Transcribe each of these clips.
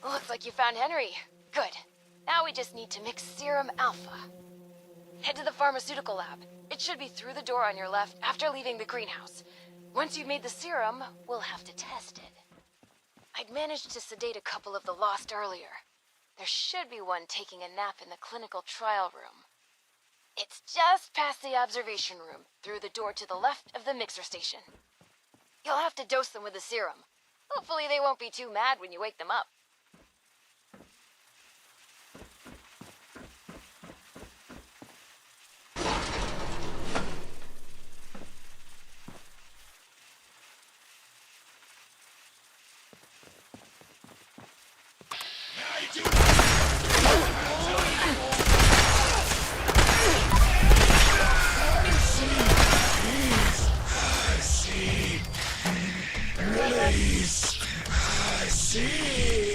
Looks like you found Henry. Good. Now we just need to mix Serum Alpha. Head to the pharmaceutical lab. It should be through the door on your left after leaving the greenhouse. Once you've made the serum, we'll have to test it. I'd managed to sedate a couple of the lost earlier. There should be one taking a nap in the clinical trial room. It's just past the observation room, through the door to the left of the mixer station. You'll have to dose them with the serum. Hopefully they won't be too mad when you wake them up. I see.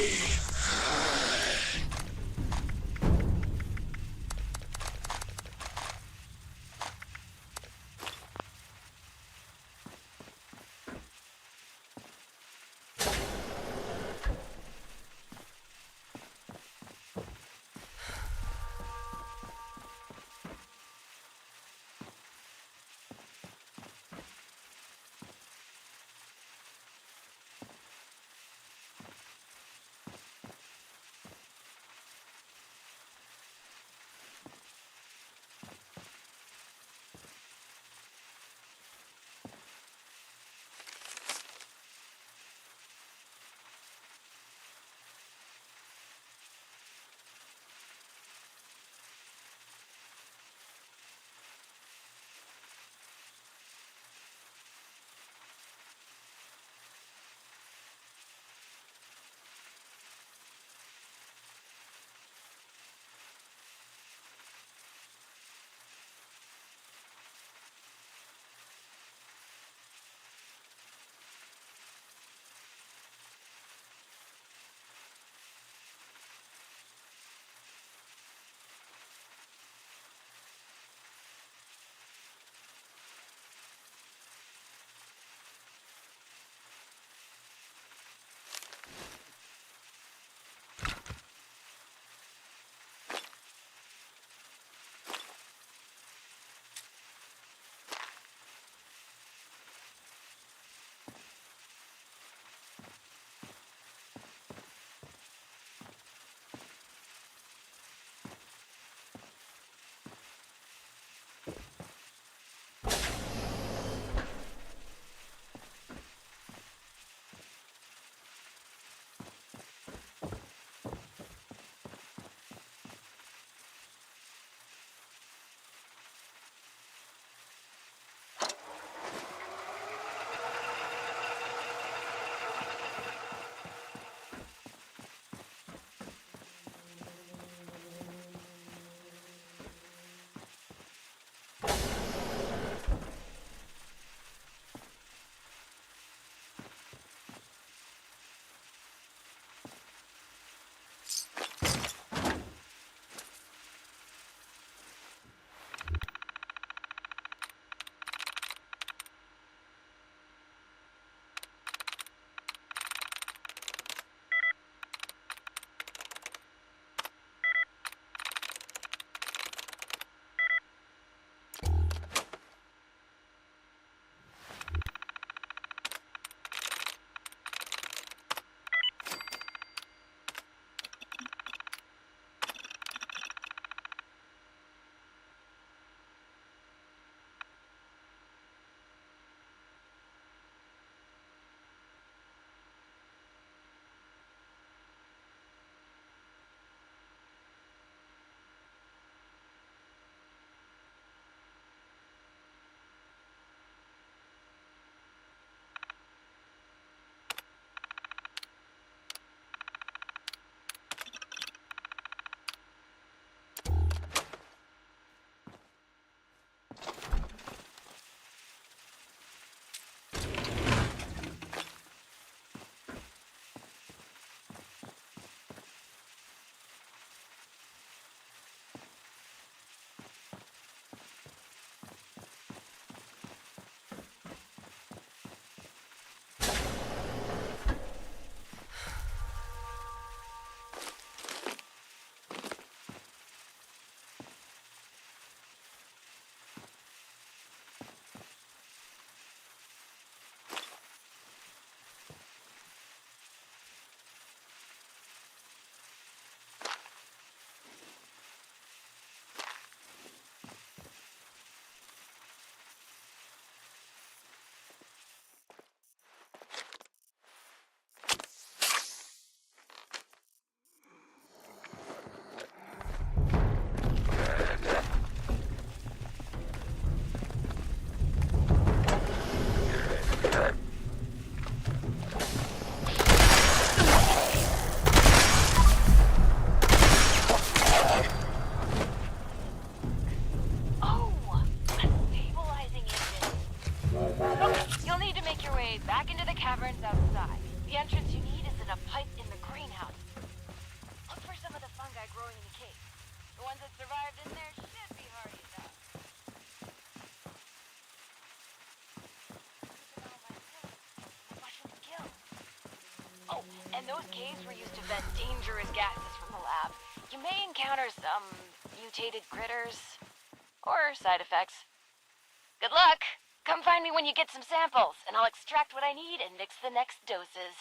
And those caves were used to vent dangerous gases from the lab. You may encounter some mutated critters or side effects. Good luck! Come find me when you get some samples, and I'll extract what I need and mix the next doses.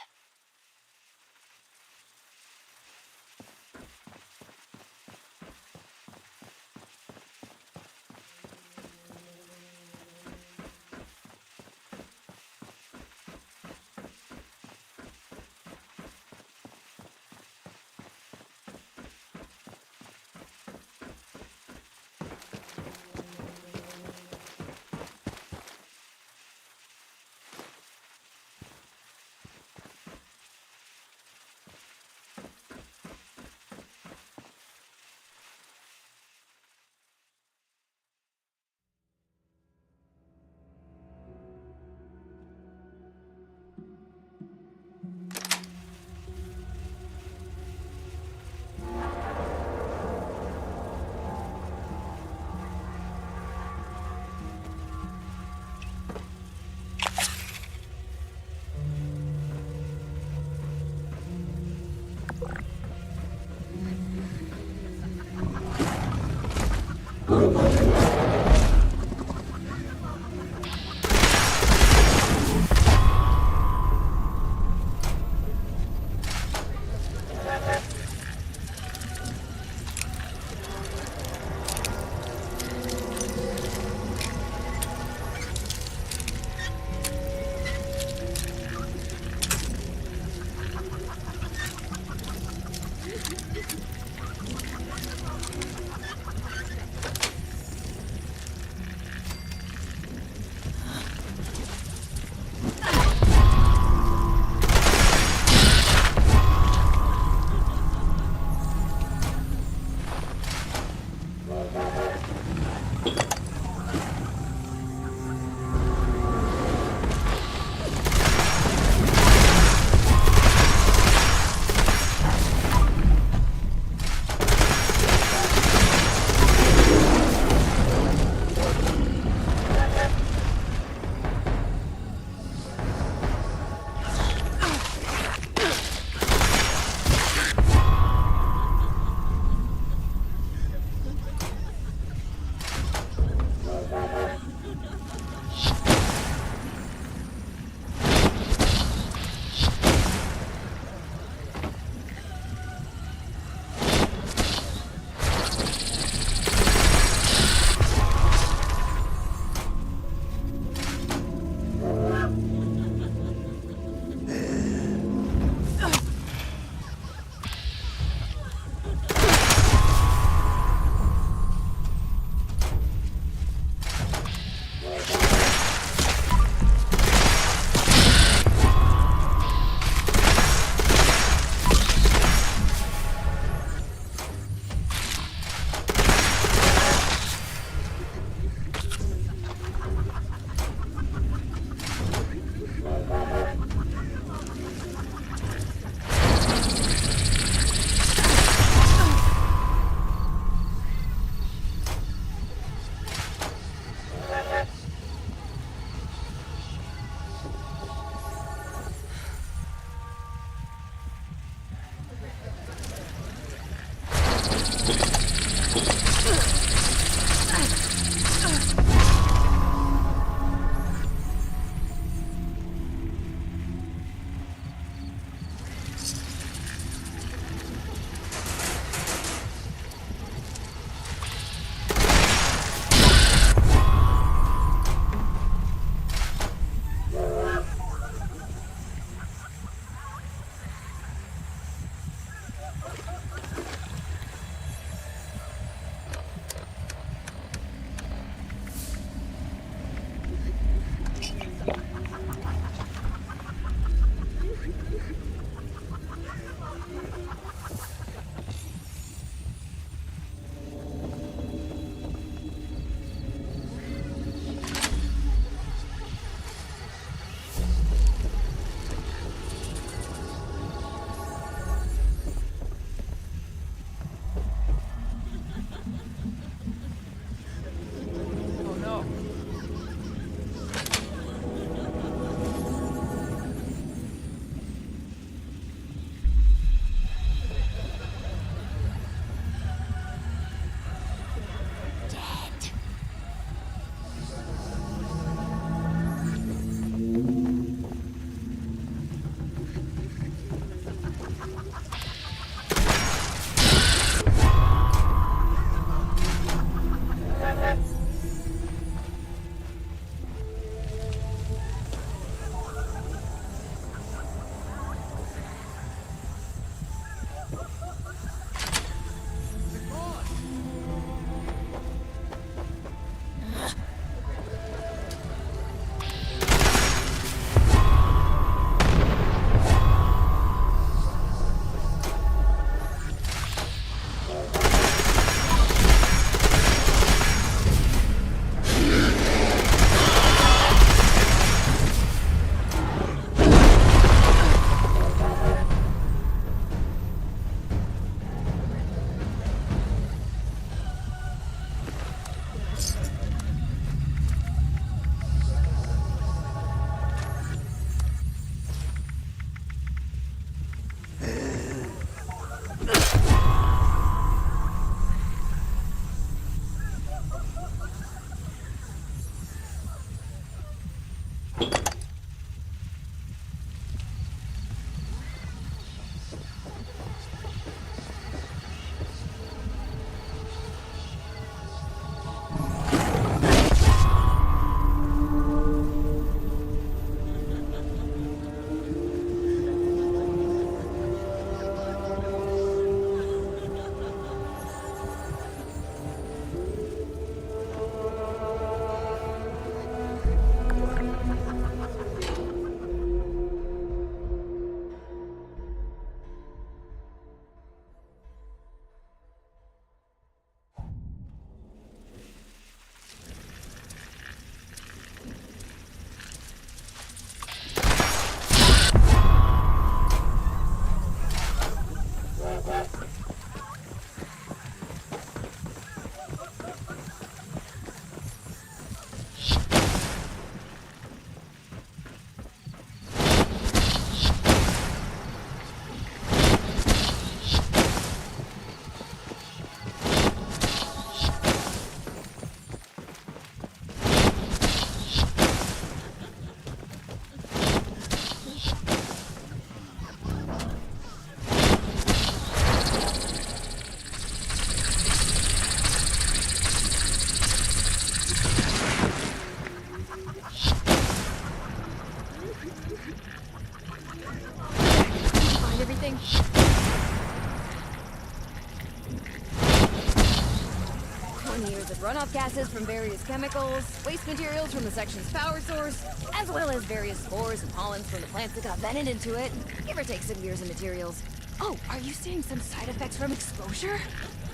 runoff gases from various chemicals, waste materials from the section's power source, as well as various spores and pollens from the plants that got vented into it. Give or take some years of materials. Oh, are you seeing some side effects from exposure?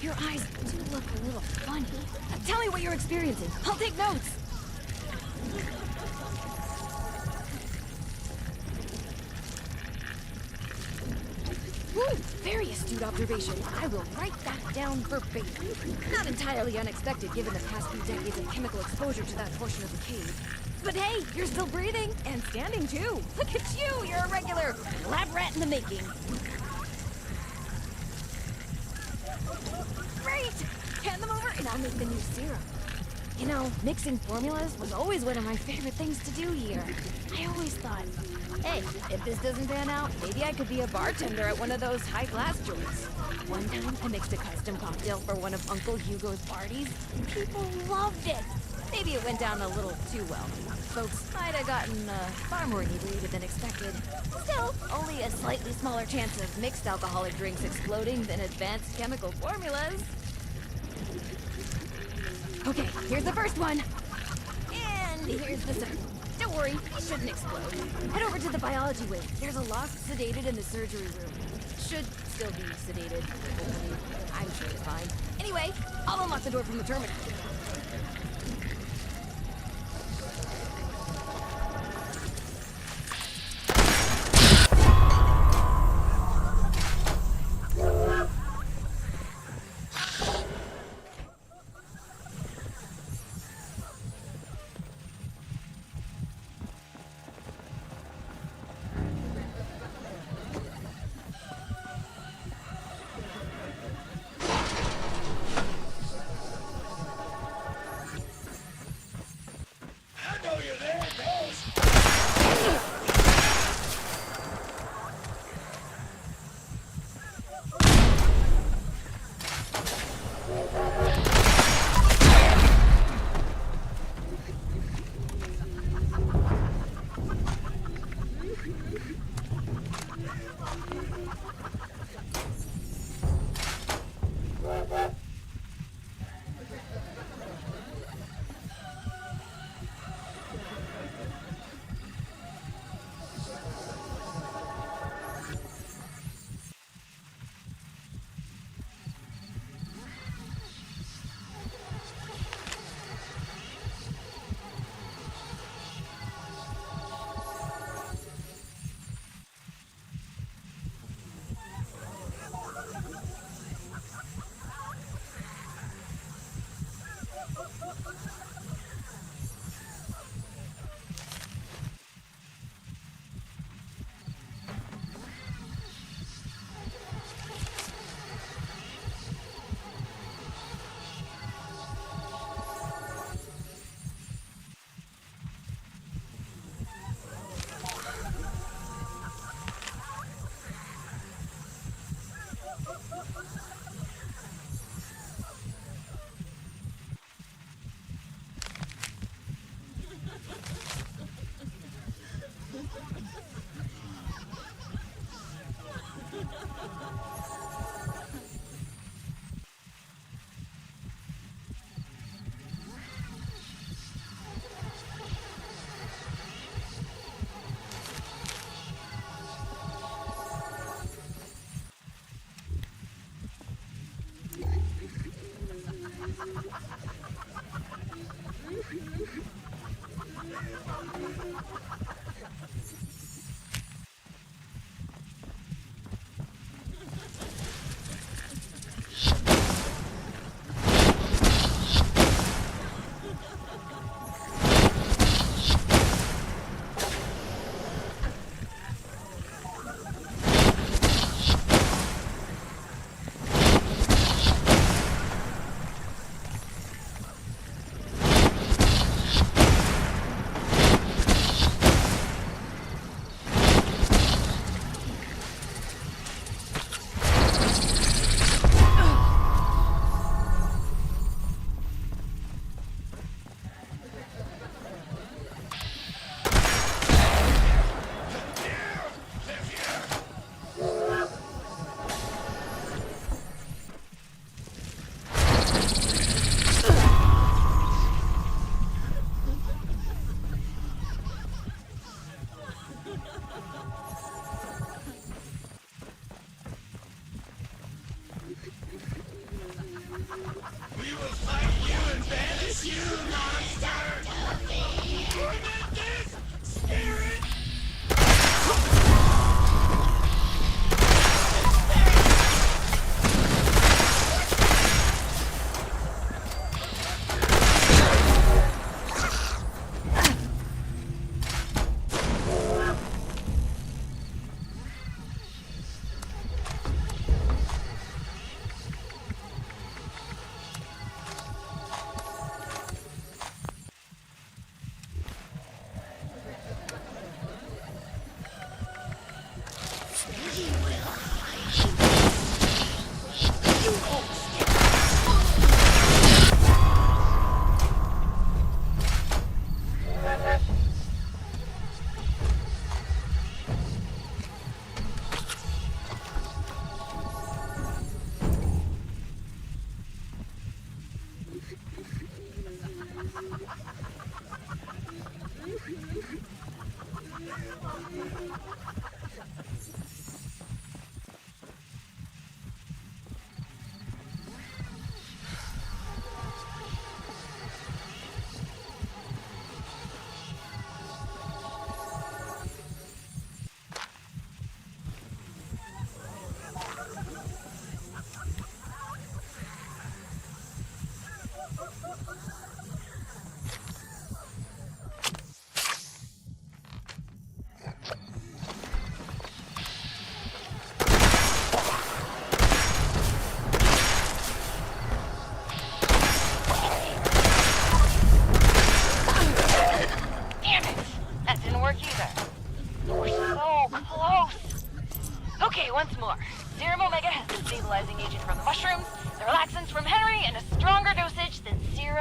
Your eyes do look a little funny. Tell me what you're experiencing. I'll take notes. Woo, very astute observation. I will write that down verbatim. Not entirely unexpected given the past few decades of chemical exposure to that portion of the cave. But hey, you're still breathing and standing too. Look at you, you're a regular lab rat in the making. Great! Hand them over and I'll make the new serum. You know, mixing formulas was always one of my favorite things to do here. I always thought, hey, if this doesn't pan out, maybe I could be a bartender at one of those high-class joints. One time, I mixed a custom cocktail for one of Uncle Hugo's parties. People loved it. Maybe it went down a little too well. Folks might have gotten far more inebriated than expected. Still, only a slightly smaller chance of mixed alcoholic drinks exploding than advanced chemical formulas. Okay, here's the first one. And here's the second. Don't worry, he shouldn't explode. Head over to the biology wing. There's a lost sedated in the surgery room. Should still be sedated. I'm sure it's fine. Anyway, I'll unlock the door from the terminal.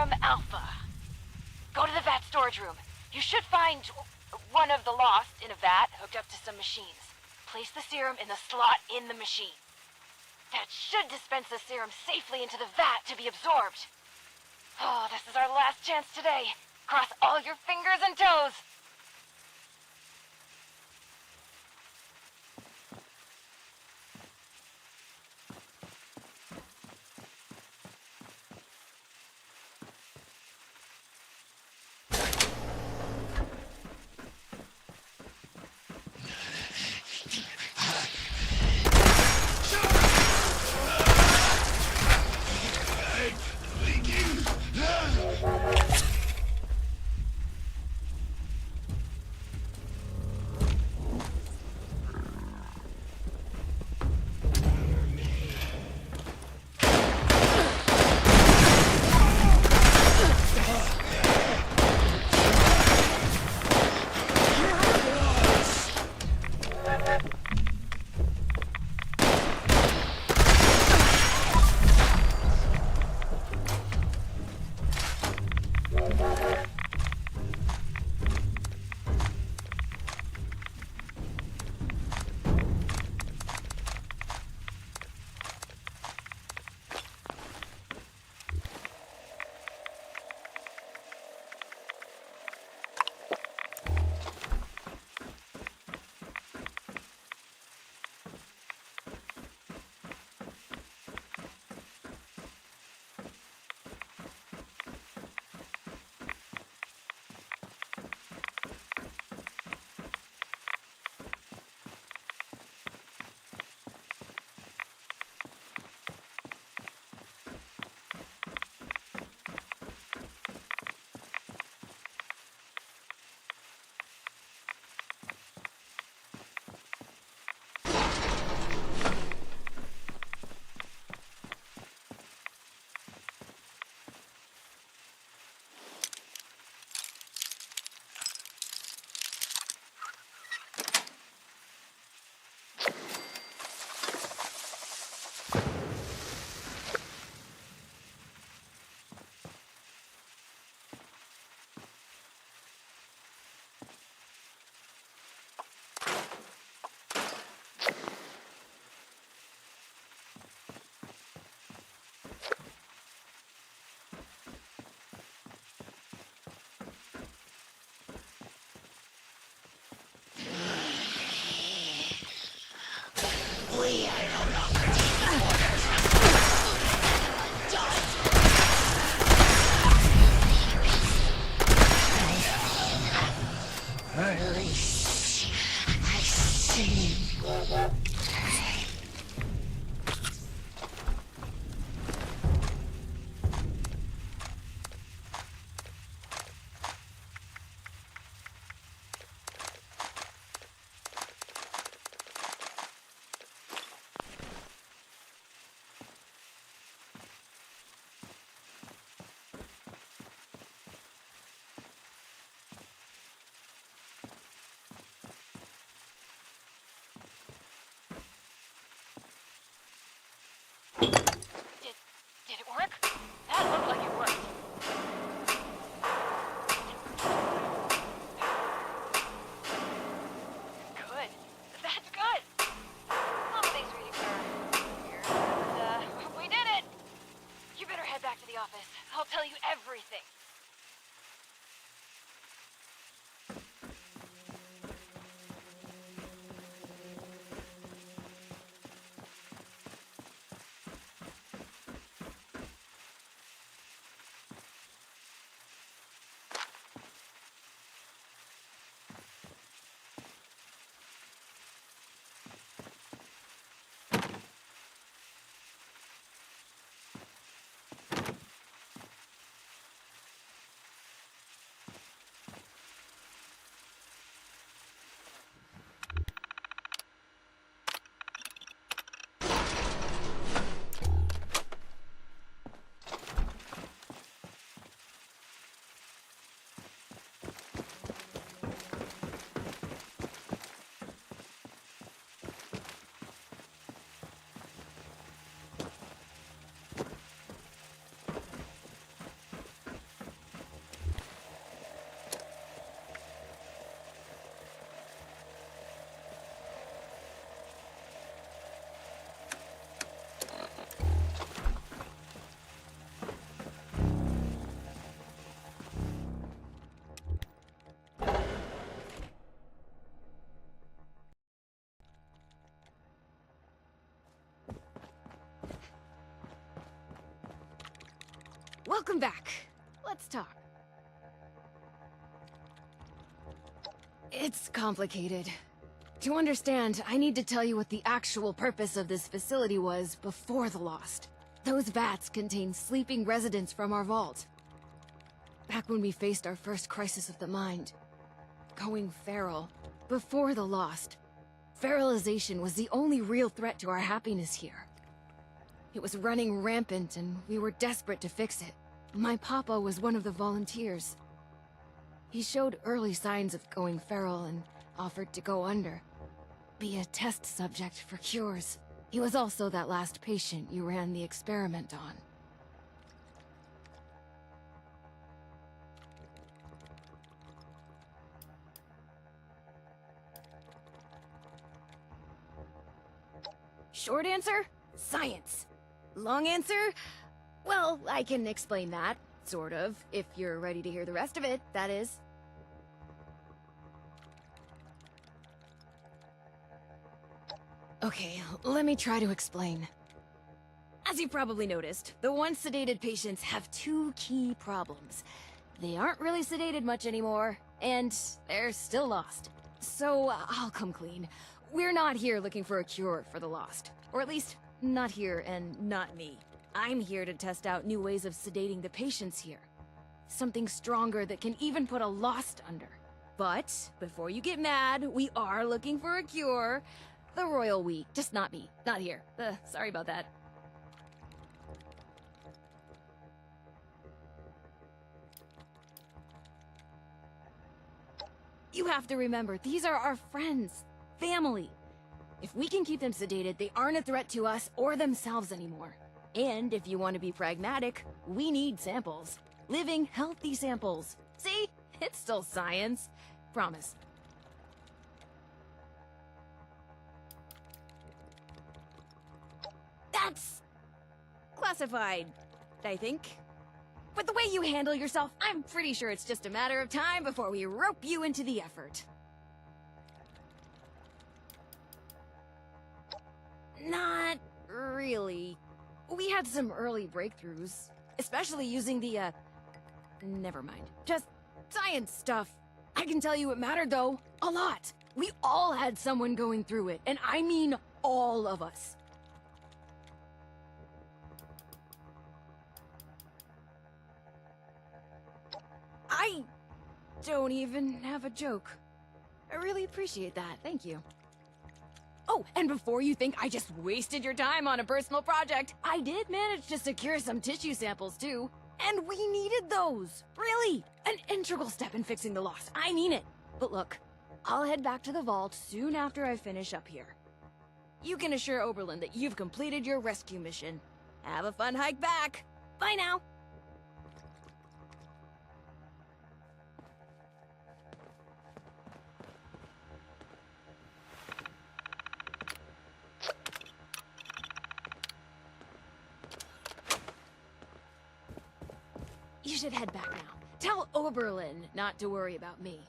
Serum Alpha. Go to the vat storage room. You should find one of the lost in a vat hooked up to some machines. Place the serum in the slot in the machine. That should dispense the serum safely into the vat to be absorbed. Oh, this is our last chance today. Cross all your fingers and toes. Did it work? That looked like it worked. Good. That's good. Some of these readings are weird, but we did it! You better head back to the office. I'll tell you everything. welcome back. Let's talk. It's complicated. To understand, I need to tell you what the actual purpose of this facility was before the Lost. Those vats contain sleeping residents from our vault. Back when we faced our first crisis of the mind, going feral, before the Lost, feralization was the only real threat to our happiness here. It was running rampant and we were desperate to fix it. My papa was one of the volunteers. He showed early signs of going feral and offered to go under. Be a test subject for cures. He was also that last patient you ran the experiment on. Short answer? Science. Long answer? Well, I can explain that, sort of, if you're ready to hear the rest of it, that is. Okay, let me try to explain. As you probably noticed, the once sedated patients have two key problems. They aren't really sedated much anymore, and they're still lost. So, I'll come clean. We're not here looking for a cure for the Lost. Or at least, not here and not me. I'm here to test out new ways of sedating the patients here. Something stronger that can even put a Lost under. But, before you get mad, we are looking for a cure. The royal we, just not me, not here. Sorry about that. You have to remember, these are our friends, family. If we can keep them sedated, they aren't a threat to us or themselves anymore. And if you want to be pragmatic, we need samples. Living, healthy samples. See? It's still science. Promise. That's classified, I think. With the way you handle yourself, I'm pretty sure it's just a matter of time before we rope you into the effort. Not really. We had some early breakthroughs, especially using the, never mind. Just science stuff. I can tell you it mattered, though. A lot. We all had someone going through it, and I mean all of us. I don't even have a joke. I really appreciate that, thank you. Oh, and before you think I just wasted your time on a personal project, I did manage to secure some tissue samples too. And we needed those! Really! An integral step in fixing the Lost, I mean it! But look, I'll head back to the vault soon after I finish up here. You can assure Oberlin that you've completed your rescue mission. Have a fun hike back! Bye now! You should head back now. Tell Oberlin not to worry about me.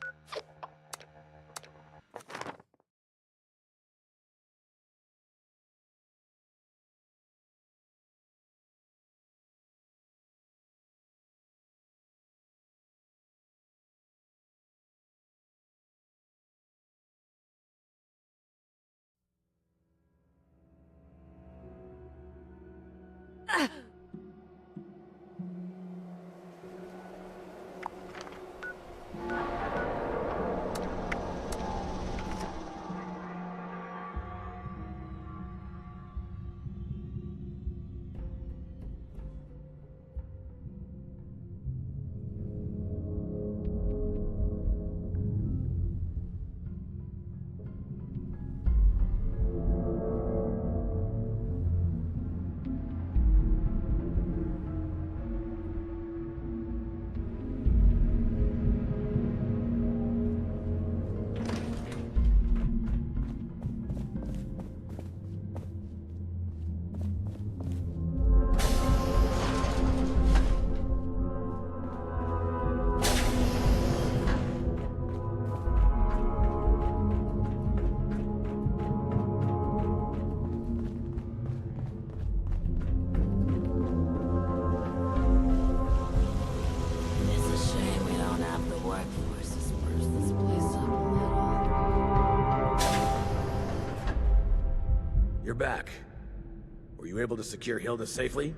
You're back. Were you able to secure Hilda safely?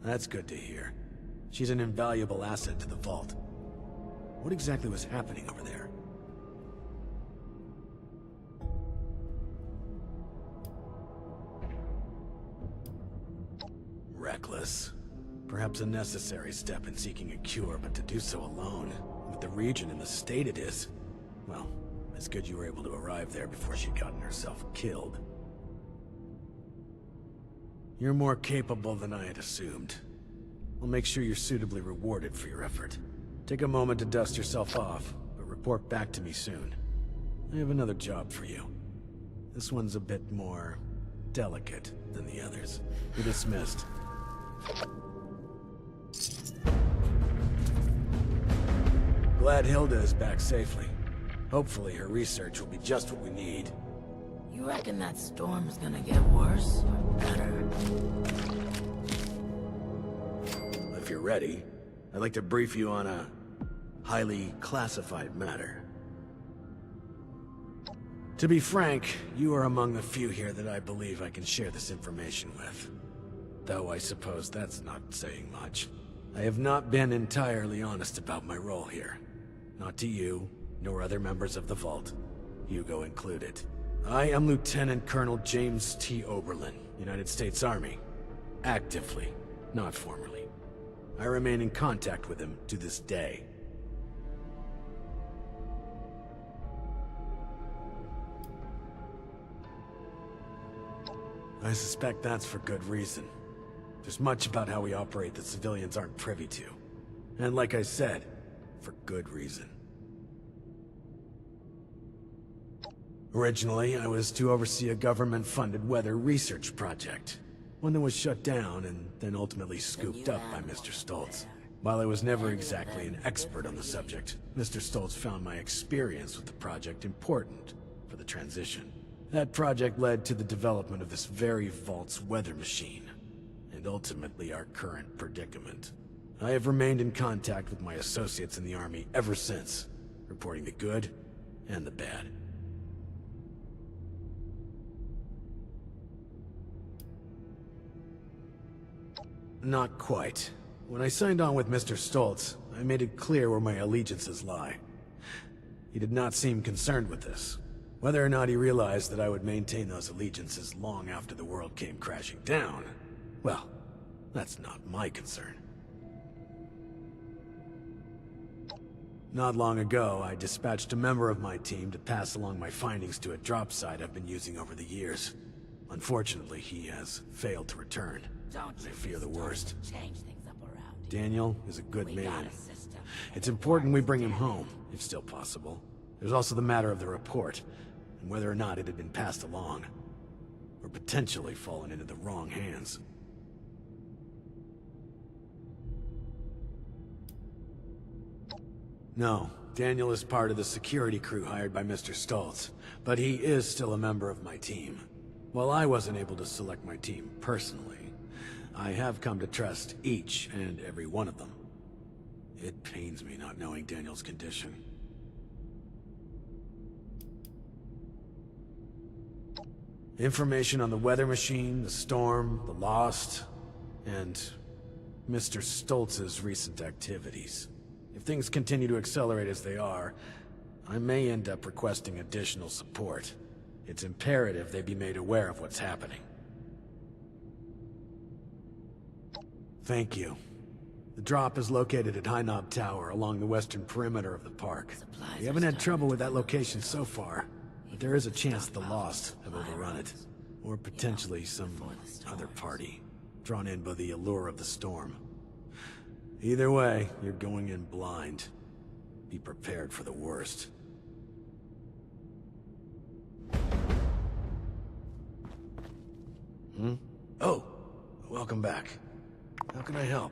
That's good to hear. She's an invaluable asset to the Vault. What exactly was happening over there? Reckless. Perhaps a necessary step in seeking a cure, but to do so alone, with the region in the state it is, well, it's good you were able to arrive there before she'd gotten herself killed. You're more capable than I had assumed. I'll make sure you're suitably rewarded for your effort. Take a moment to dust yourself off, but report back to me soon. I have another job for you. This one's a bit more delicate than the others. You're dismissed. Glad Hilda is back safely. Hopefully her research will be just what we need. You reckon that storm's gonna get worse or better? If you're ready, I'd like to brief you on a highly classified matter. To be frank, you are among the few here that I believe I can share this information with. Though I suppose that's not saying much. I have not been entirely honest about my role here. Not to you, nor other members of the Vault, Hugo included. I am Lieutenant Colonel James T. Oberlin, United States Army. Actively, not formally. I remain in contact with him to this day. I suspect that's for good reason. There's much about how we operate that civilians aren't privy to. And like I said, for good reason. Originally, I was to oversee a government-funded weather research project. One that was shut down and then ultimately scooped up by Mr. Stoltz. While I was never exactly an expert on the subject, Mr. Stoltz found my experience with the project important for the transition. That project led to the development of this very Vault's weather machine, and ultimately our current predicament. I have remained in contact with my associates in the Army ever since, reporting the good and the bad. Not quite. When I signed on with Mr. Stoltz, I made it clear where my allegiances lie. He did not seem concerned with this. Whether or not he realized that I would maintain those allegiances long after the world came crashing down, well, that's not my concern. Not long ago, I dispatched a member of my team to pass along my findings to a drop site I've been using over the years. Unfortunately, he has failed to return. I fear the worst. Change things up around. Daniel is a good man. It's important we bring him home, if still possible. There's also the matter of the report, and whether or not it had been passed along, or potentially fallen into the wrong hands. No, Daniel is part of the security crew hired by Mr. Stoltz, but he is still a member of my team. While I wasn't able to select my team personally, I have come to trust each and every one of them. It pains me not knowing Daniel's condition. Information on the weather machine, the storm, the Lost, and Mr. Stoltz's recent activities. If things continue to accelerate as they are, I may end up requesting additional support. It's imperative they be made aware of what's happening. Thank you. The drop is located at High Knob Tower along the western perimeter of the park. We haven't had trouble with that location so far, but there is a chance the Lost have overrun it. Or potentially some other party, drawn in by the allure of the storm. Either way, you're going in blind. Be prepared for the worst. Oh, welcome back. How can I help?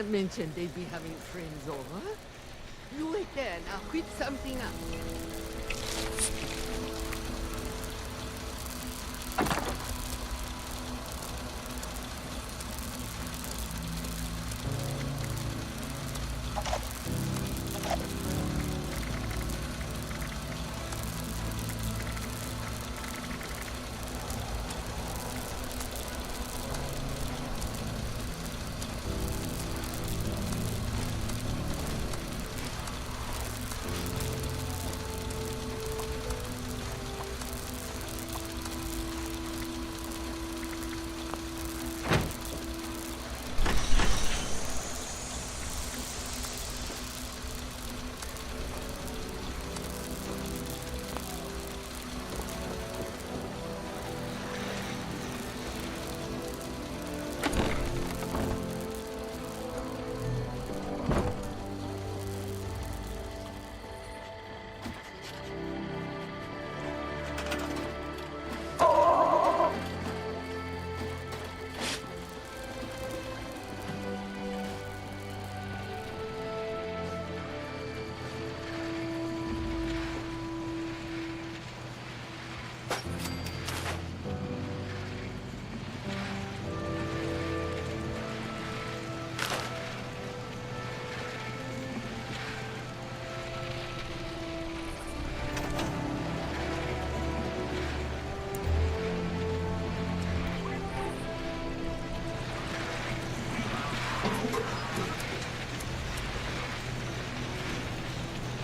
mentioned they'd be having friends over. You wait there and I'll whip something up.